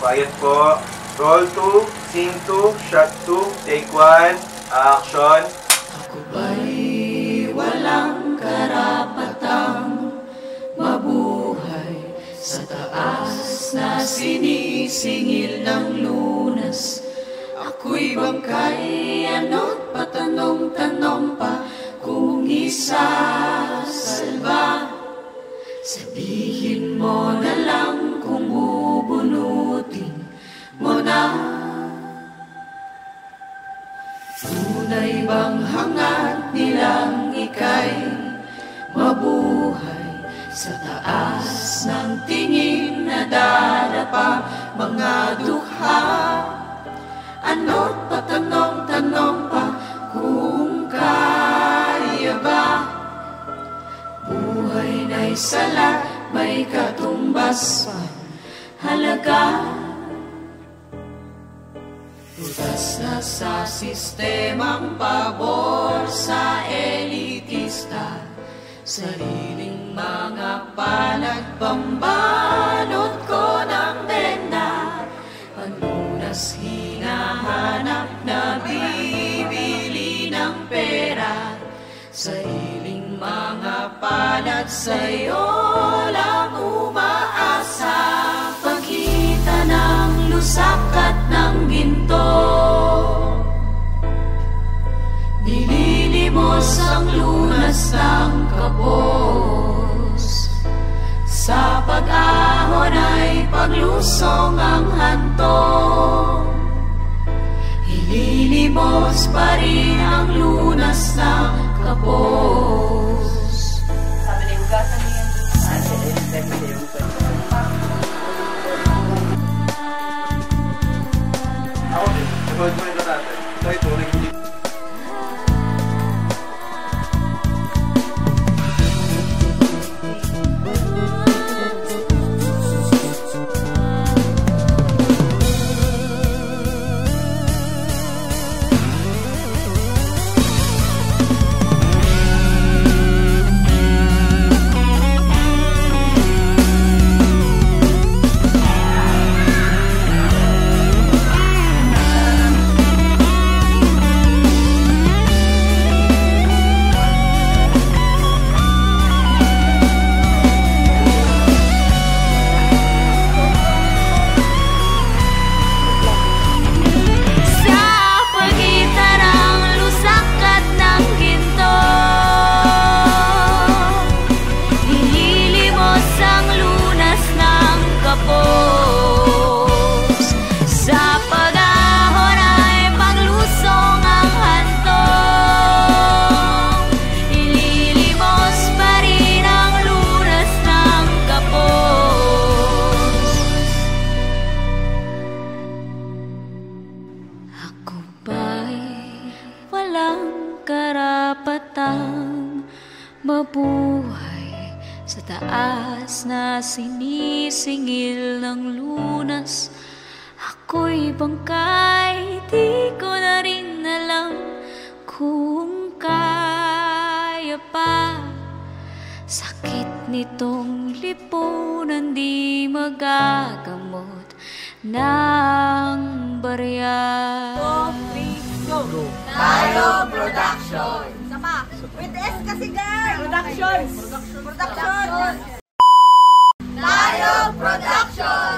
Quiet po. Roll 2, scene 2, shot 2, take 1, action. Ako ba'y walang karapatang mabuhay sa taas na sinisingil ng lunas? Ako'y bangkay, ano't patanong-tanong pa kung isasalba. Sabihin mo na lang kung bubunutin mo na. Tunay bang hangat nilang ika'y mabuhay sa taas ng tingin na dadapa mga dukha? Ano't patanong-tanong pa kung kaya ba? Buhay na'y sala, may katumbas pa halaga. Butas na sa sistemang pabor sa elitista, sariling mga pambanot ko ng tenda. Panunas hinahanap na bibili ng pera, sariling mga palad sa'yo lang umaasa. Pagkita ng lusak at ng ginto, nililimos ang lunas ng kapos. Sa pag-ahon ay paglusong ang hantong, ililimos pa rin ang lunas ng kapos. Sabi na hugasan niya yung Ako din. Ipagod mo rin natin. Ito, rin. Karapatang mabuhay sa taas na sinisingil ng lunas. Ako'y bangkay, di ko na rin alam kung kaya pa. Sakit nitong lipunan di magagamot ng barya. Tayo Production. Sama. With S kasi girl. Production. Tayo Production.